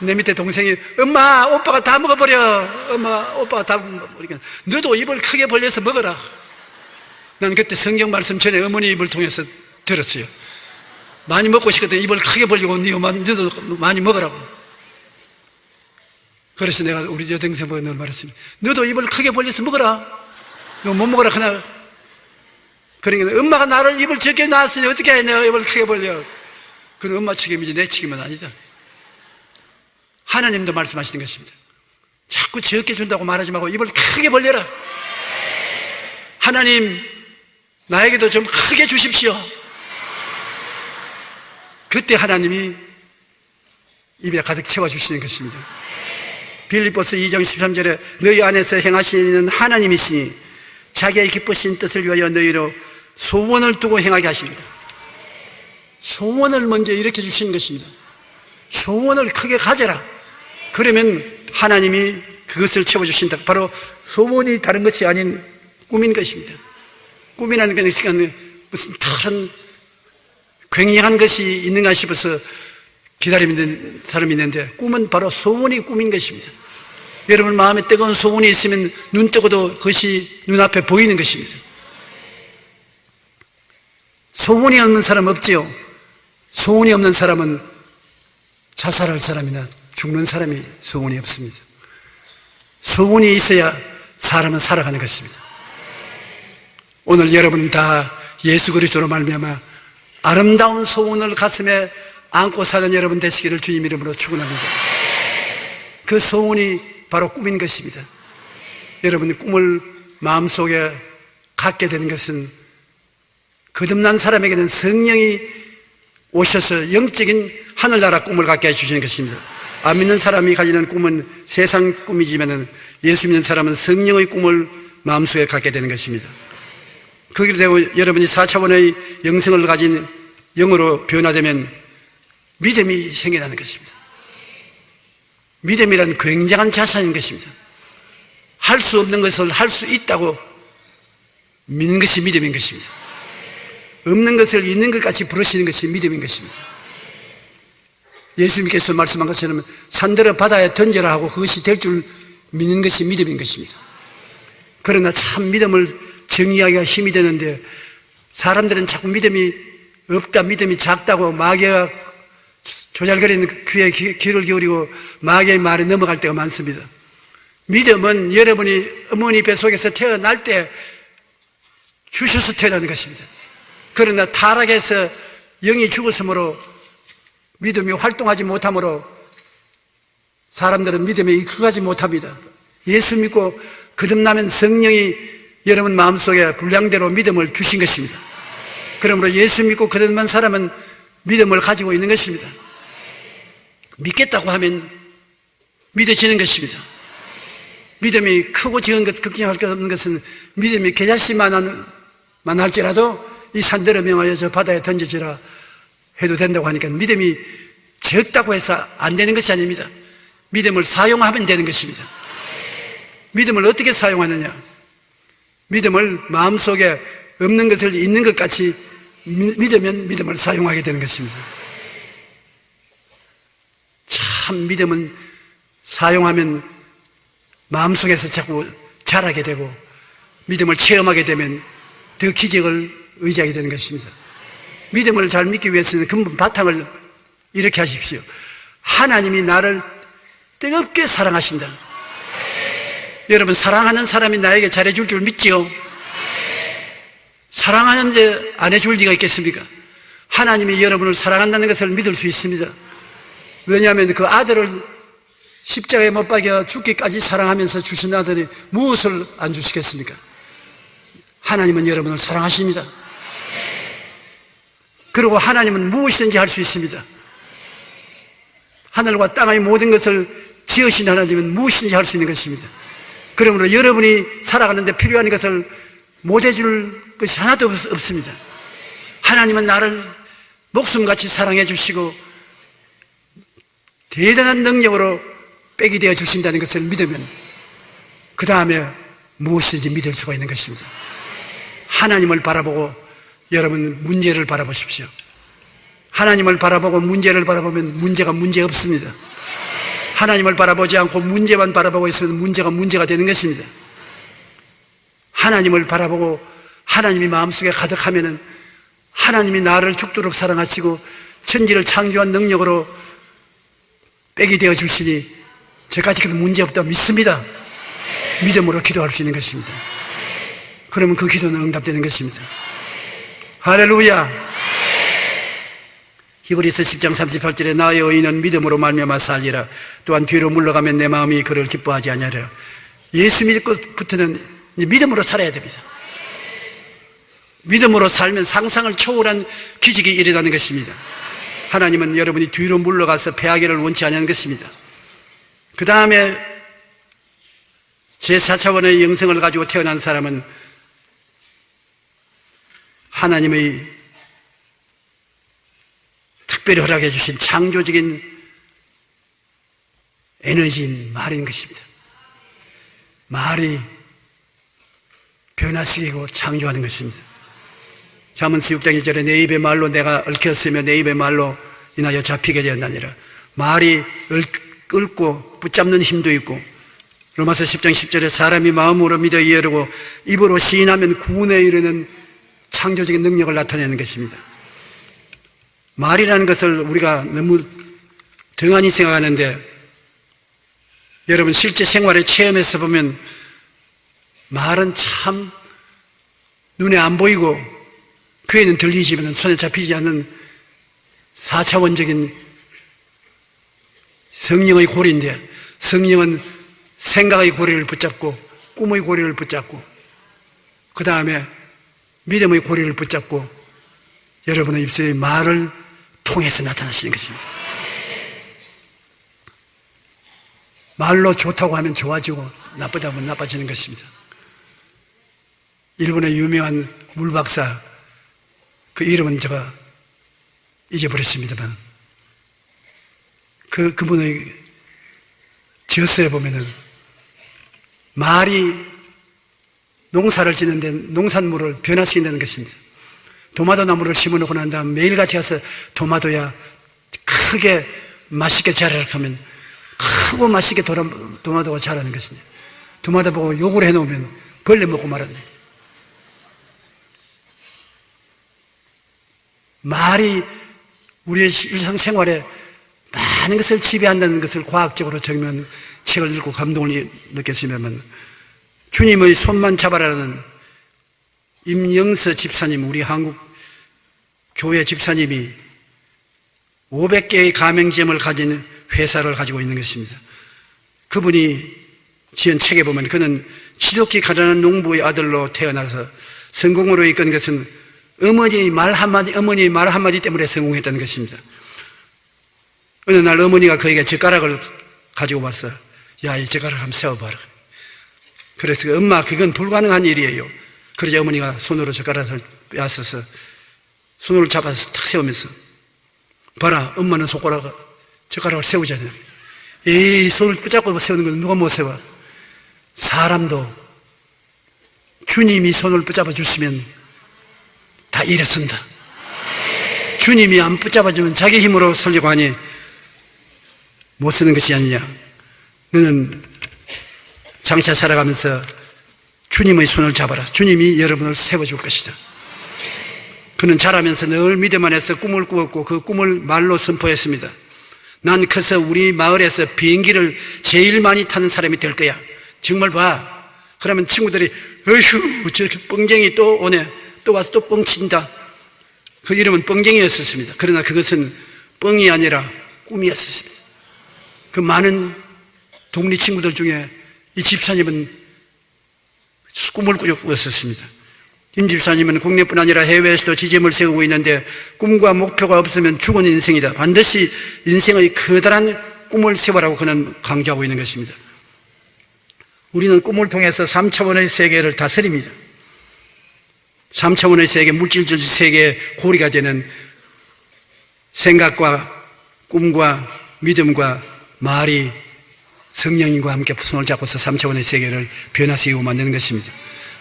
내 밑에 동생이 엄마 오빠가 다 먹어버려. 엄마 오빠가 다 먹어버리니까 너도 입을 크게 벌려서 먹어라. 난 그때 성경 말씀 전에 어머니 입을 통해서 들었어요. 많이 먹고 싶거든 입을 크게 벌리고 너도 많이 먹으라고. 그래서 내가 우리 여동생 보고 늘 말했습니다. 너도 입을 크게 벌려서 먹어라. 너 못 먹어라 그냥. 그러니까 엄마가 나를 입을 적게 낳았으니 어떻게 해 내가 입을 크게 벌려. 그건 엄마 책임이지 내 책임은 아니다. 하나님도 말씀하시는 것입니다. 자꾸 적게 준다고 말하지 말고 입을 크게 벌려라. 하나님 나에게도 좀 크게 주십시오. 그때 하나님이 입에 가득 채워주시는 것입니다. 빌립보서 2장 13절에 너희 안에서 행하시는 하나님이시니 자기의 기쁘신 뜻을 위하여 너희로 소원을 두고 행하게 하십니다. 소원을 먼저 일으켜 주시는 것입니다. 소원을 크게 가져라. 그러면 하나님이 그것을 채워주신다. 바로 소원이 다른 것이 아닌 꿈인 것입니다. 꿈이라는 것은 무슨 다른 굉장한 것이 있는가 싶어서 기다리는 사람이 있는데, 꿈은 바로 소원이 꿈인 것입니다. 여러분 마음에 뜨거운 소원이 있으면 눈 뜨고도 그것이 눈앞에 보이는 것입니다. 소원이 없는 사람은 없지요. 소원이 없는 사람은 자살할 사람이나 죽는 사람이 소원이 없습니다. 소원이 있어야 사람은 살아가는 것입니다. 오늘 여러분 다 예수 그리스도로 말미암아 아름다운 소원을 가슴에 안고 사는 여러분 되시기를 주님 이름으로 축원합니다. 그 소원이 바로 꿈인 것입니다. 여러분 꿈을 마음속에 갖게 되는 것은 거듭난 사람에게는 성령이 오셔서 영적인 하늘나라 꿈을 갖게 해주시는 것입니다. 안 믿는 사람이 가지는 꿈은 세상 꿈이지만 예수 믿는 사람은 성령의 꿈을 마음속에 갖게 되는 것입니다. 그렇게 되고 여러분이 4차원의 영성을 가진 영으로 변화되면 믿음이 생겨나는 것입니다. 믿음이란 굉장한 자산인 것입니다. 할 수 없는 것을 할 수 있다고 믿는 것이 믿음인 것입니다. 없는 것을 있는 것 같이 부르시는 것이 믿음인 것입니다. 예수님께서 말씀한 것처럼 산들을 바다에 던져라 하고 그것이 될 줄 믿는 것이 믿음인 것입니다. 그러나 참 믿음을 정의하기가 힘이 되는데 사람들은 자꾸 믿음이 없다, 믿음이 작다고 마귀가 조잘거리는 귀에 귀를 기울이고 마귀의 말에 넘어갈 때가 많습니다. 믿음은 여러분이 어머니 뱃속에서 태어날 때 주셔서 태어나는 것입니다. 그러나 타락해서 영이 죽었으므로 믿음이 활동하지 못하므로 사람들은 믿음에 익숙하지 못합니다. 예수 믿고 거듭나면 성령이 여러분 마음속에 분량대로 믿음을 주신 것입니다. 그러므로 예수 믿고 거듭난 사람은 믿음을 가지고 있는 것입니다. 믿겠다고 하면 믿어지는 것입니다. 믿음이 크고 적은 것, 걱정할 것 없는 것은 믿음이 겨자씨만 할지라도 이 산들을 명하여 저 바다에 던져지라 해도 된다고 하니까 믿음이 적다고 해서 안 되는 것이 아닙니다. 믿음을 사용하면 되는 것입니다. 믿음을 어떻게 사용하느냐? 믿음을 마음속에 없는 것을 있는 것 같이 믿으면 믿음을 사용하게 되는 것입니다. 참 믿음은 사용하면 마음속에서 자꾸 자라게 되고 믿음을 체험하게 되면 더 기적을 의지하게 되는 것입니다. 믿음을 잘 믿기 위해서는 근본 바탕을 이렇게 하십시오. 하나님이 나를 뜨겁게 사랑하신다. 여러분 사랑하는 사람이 나에게 잘해줄 줄 믿지요? 사랑하는데 안 해줄 리가 있겠습니까? 하나님이 여러분을 사랑한다는 것을 믿을 수 있습니다. 왜냐하면 그 아들을 십자가에 못 박여 죽기까지 사랑하면서 주신 아들이 무엇을 안 주시겠습니까? 하나님은 여러분을 사랑하십니다. 그리고 하나님은 무엇이든지 할 수 있습니다. 하늘과 땅의 모든 것을 지으신 하나님은 무엇이든지 할 수 있는 것입니다. 그러므로 여러분이 살아가는데 필요한 것을 못 해줄 것이 하나도 없습니다. 하나님은 나를 목숨같이 사랑해 주시고 대단한 능력으로 빽이 되어 주신다는 것을 믿으면 그 다음에 무엇이든지 믿을 수가 있는 것입니다. 하나님을 바라보고 여러분 문제를 바라보십시오. 하나님을 바라보고 문제를 바라보면 문제가 문제 없습니다. 하나님을 바라보지 않고 문제만 바라보고 있으면 문제가 되는 것입니다. 하나님을 바라보고 하나님이 마음속에 가득하면은 하나님이 나를 죽도록 사랑하시고 천지를 창조한 능력으로 빽이 되어 주시니 저까지도 문제없다 믿습니다. 믿음으로 기도할 수 있는 것입니다. 그러면 그 기도는 응답되는 것입니다. 할렐루야. 히브리서 10장 38절에 나의 의인은 믿음으로 말미암아 살리라. 또한 뒤로 물러가면 내 마음이 그를 기뻐하지 아니하리라. 예수 믿고부터는 믿음으로 살아야 됩니다. 믿음으로 살면 상상을 초월한 기적이 일어나는 것입니다. 하나님은 여러분이 뒤로 물러가서 패하기를 원치 않는 것입니다. 그 다음에 제4차원의 영성을 가지고 태어난 사람은 하나님의 특별히 허락해 주신 창조적인 에너지인 말인 것입니다. 말이 변화시키고 창조하는 것입니다. 잠언서 6장 2절에 내 입의 말로 내가 얽혔으며 내 입의 말로 인하여 잡히게 되었나니라. 말이 얽고 붙잡는 힘도 있고, 로마서 10장 10절에 사람이 마음으로 믿어 이해하고 입으로 시인하면 구원에 이르는 창조적인 능력을 나타내는 것입니다. 말이라는 것을 우리가 너무 등한히 생각하는데, 여러분 실제 생활에 체험해서 보면 말은 참 눈에 안 보이고 귀에는 들리지만 손에 잡히지 않는 4차원적인 성령의 고리인데, 성령은 생각의 고리를 붙잡고 꿈의 고리를 붙잡고 그 다음에 믿음의 고리를 붙잡고 여러분의 입술의 말을 통해서 나타나시는 것입니다. 말로 좋다고 하면 좋아지고 나쁘다고 하면 나빠지는 것입니다. 일본의 유명한 물박사, 그 이름은 제가 잊어버렸습니다만, 그분의 저서에 보면은 말이 농사를 짓는데 농산물을 변화시킨다는 것입니다. 도마도 나무를 심어놓고 난 다음 매일같이 가서 도마도야 크게 맛있게 자라라 하면 크고 맛있게 도마도가 자라는 것입니다. 도마도 보고 욕을 해놓으면 벌레 먹고 말았네. 말이 우리의 일상생활에 많은 것을 지배한다는 것을 과학적으로 증명한 책을 읽고 감동을 느꼈으면, 주님의 손만 잡아라는 임영서 집사님, 우리 한국 교회 집사님이 500개의 가맹점을 가진 회사를 가지고 있는 것입니다. 그분이 지은 책에 보면 그는 지독히 가난한 농부의 아들로 태어나서 성공으로 이끈 것은 어머니의 말 한마디 때문에 성공했다는 것입니다. 어느 날 어머니가 그에게 젓가락을 가지고 왔어. 야, 이 젓가락 한번 세워봐라. 그래서 엄마, 그건 불가능한 일이에요. 그러자 어머니가 손으로 젓가락을 빼앗아서 손으로 잡아서 탁 세우면서, 봐라, 엄마는 젓가락을 세우잖아요. 에이, 손을 붙잡고 세우는 건 누가 못 세워? 사람도 주님이 손을 붙잡아 주시면 다 일어선다. 주님이 안 붙잡아주면 자기 힘으로 설려고 하니 못 쓰는 것이 아니냐. 너는 장차 살아가면서 주님의 손을 잡아라. 주님이 여러분을 세워줄 것이다. 그는 자라면서 늘 믿음 안에서 꿈을 꾸었고 그 꿈을 말로 선포했습니다. 난 커서 우리 마을에서 비행기를 제일 많이 타는 사람이 될 거야. 정말 봐. 그러면 친구들이 어휴, 저 뻥쟁이 또 오네. 또 와서 또 뻥친다. 그 이름은 뻥쟁이였었습니다. 그러나 그것은 뻥이 아니라 꿈이었습니다. 그 많은 동리 친구들 중에 이 집사님은 꿈을 꾸었었습니다. 임 집사님은 국내뿐 아니라 해외에서도 지점을 세우고 있는데, 꿈과 목표가 없으면 죽은 인생이다. 반드시 인생의 커다란 꿈을 세우라고 그는 강조하고 있는 것입니다. 우리는 꿈을 통해서 3차원의 세계를 다스립니다. 3차원의 세계, 물질적 세계의 고리가 되는 생각과 꿈과 믿음과 말이 성령님과 함께 손을 잡고서 3차원의 세계를 변화시키고 만드는 것입니다.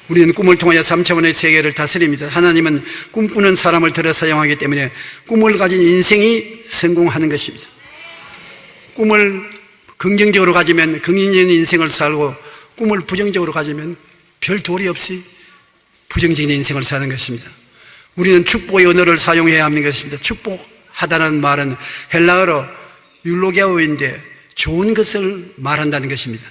우리는 꿈을 통하여 3차원의 세계를 다스립니다. 하나님은 꿈꾸는 사람을 들어 사용하기 때문에 꿈을 가진 인생이 성공하는 것입니다. 꿈을 긍정적으로 가지면 긍정적인 인생을 살고, 꿈을 부정적으로 가지면 별 도리 없이 부정적인 인생을 사는 것입니다. 우리는 축복의 언어를 사용해야 하는 것입니다. 축복하다는 말은 헬라어로 율로게오인데 좋은 것을 말한다는 것입니다.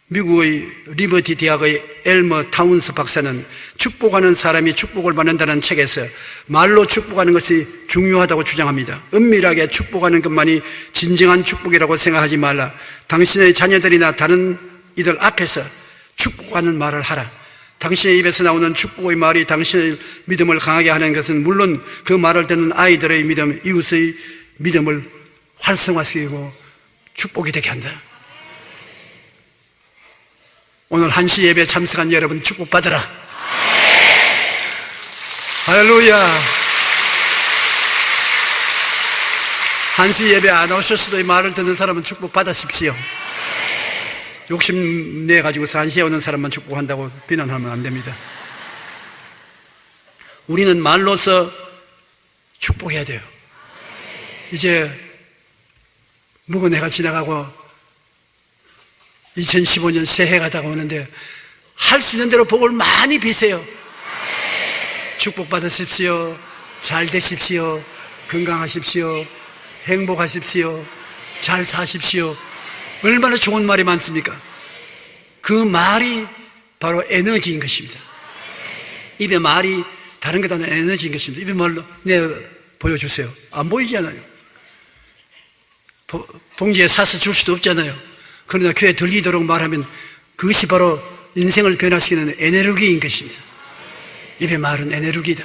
미국의 리버티 대학의 엘머 타운스 박사는 축복하는 사람이 축복을 받는다는 책에서 말로 축복하는 것이 중요하다고 주장합니다. 은밀하게 축복하는 것만이 진정한 축복이라고 생각하지 말라. 당신의 자녀들이나 다른 이들 앞에서 축복하는 말을 하라. 당신의 입에서 나오는 축복의 말이 당신의 믿음을 강하게 하는 것은 물론 그 말을 듣는 아이들의 믿음, 이웃의 믿음을 활성화시키고 축복이 되게 한다. 오늘 1시 예배에 참석한 여러분 축복받으라. 할렐루야. 한시 예배 안 오셨어도 이 말을 듣는 사람은 축복받으십시오. 욕심내가지고 한시에 오는 사람만 축복한다고 비난하면 안 됩니다. 우리는 말로서 축복해야 돼요. 이제 묵은 해가 지나가고 2015년 새해가 다가오는데 할 수 있는 대로 복을 많이 비세요. 축복받으십시오. 잘 되십시오. 건강하십시오. 행복하십시오. 잘 사십시오. 얼마나 좋은 말이 많습니까? 그 말이 바로 에너지인 것입니다. 입의 말이 다른 것 아니라 에너지인 것입니다. 입의 말로 보여주세요. 안 보이잖아요. 봉지에 사서 줄 수도 없잖아요. 그러나 귀에 들리도록 말하면 그것이 바로 인생을 변화시키는 에너지인 것입니다. 입의 말은 에너지다.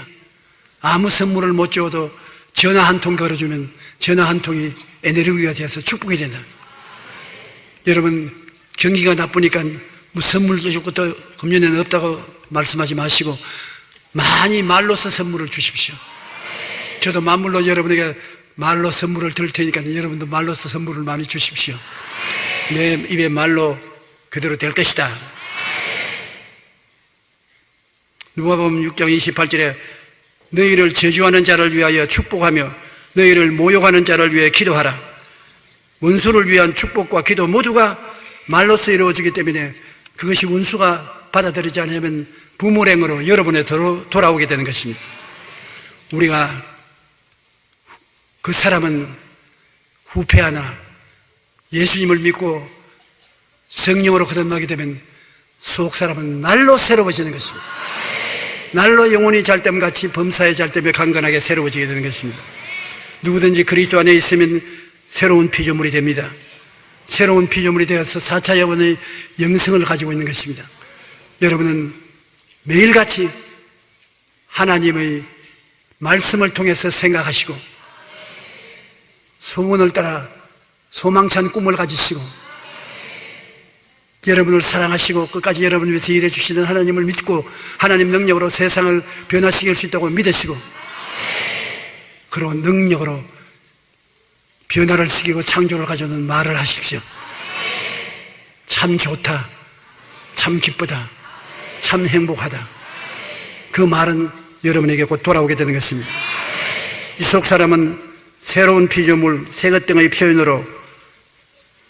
아무 선물을 못 줘도 전화 한 통 걸어주면 전화 한 통이 에너지가 되어서 축복이 된다. 여러분, 경기가 나쁘니까 뭐 선물 줄 것도 금년에는 없다고 말씀하지 마시고 많이 말로써 선물을 주십시오. 저도 만물로 여러분에게 말로 선물을 드릴 테니까 여러분도 말로써 선물을 많이 주십시오. 내 입의 말로 그대로 될 것이다. 누가복음 6장 28절에 너희를 저주하는 자를 위하여 축복하며 너희를 모욕하는 자를 위해 기도하라. 원수를 위한 축복과 기도 모두가 말로써 이루어지기 때문에 그것이 원수가 받아들이지 않으면 부모랭으로 여러분에 돌아오게 되는 것입니다. 우리가 그 사람은 후패하나 예수님을 믿고 성령으로 거듭나게 되면 속 사람은 날로 새로워지는 것입니다. 날로 영혼이 잘됨같이 범사에 잘됨에 강건하게 새로워지게 되는 것입니다. 누구든지 그리스도 안에 있으면 새로운 피조물이 됩니다. 새로운 피조물이 되어서 4차 영혼의 영성을 가지고 있는 것입니다. 여러분은 매일같이 하나님의 말씀을 통해서 생각하시고 소문을 따라 소망찬 꿈을 가지시고 여러분을 사랑하시고 끝까지 여러분을 위해서 일해 주시는 하나님을 믿고 하나님 능력으로 세상을 변화시킬 수 있다고 믿으시고 그런 능력으로 변화를 시키고 창조를 가져오는 말을 하십시오. 참 좋다, 참 기쁘다, 참 행복하다. 그 말은 여러분에게 곧 돌아오게 되는 것입니다. 이 속 사람은 새로운 피조물, 새것 등의 표현으로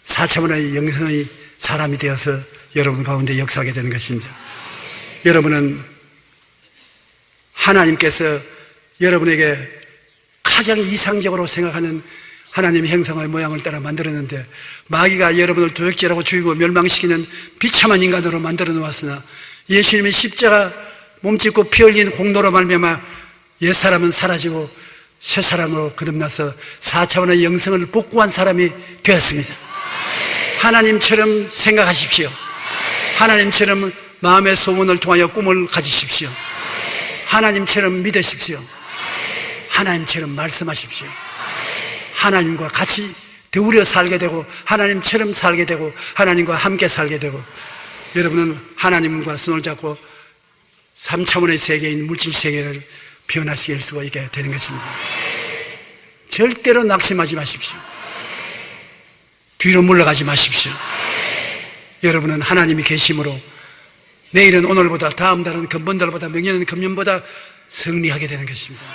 4차원의 영성의 사람이 되어서 여러분 가운데 역사하게 되는 것입니다. 여러분은 하나님께서 여러분에게 가장 이상적으로 생각하는 하나님의 형상의 모양을 따라 만들었는데 마귀가 여러분을 도적질하고 죽이고 멸망시키는 비참한 인간으로 만들어 놓았으나 예수님의 십자가 몸짓고 피 흘린 공로로 말미암아 옛사람은 사라지고 새 사람으로 거듭나서 4차원의 영성을 복구한 사람이 되었습니다. 하나님처럼 생각하십시오. 하나님처럼 마음의 소원을 통하여 꿈을 가지십시오. 하나님처럼 믿으십시오. 하나님처럼 말씀하십시오. 하나님과 같이 더우려 살게 되고 하나님처럼 살게 되고 하나님과 함께 살게 되고 여러분은 하나님과 손을 잡고 3차원의 세계인 물질 세계를 변화시킬 수가 있게 되는 것입니다. 절대로 낙심하지 마십시오. 뒤로 물러가지 마십시오. 여러분은 하나님이 계심으로 내일은 오늘보다 다음 달은 금번 달보다 명년은 금년보다 승리하게 되는 것입니다.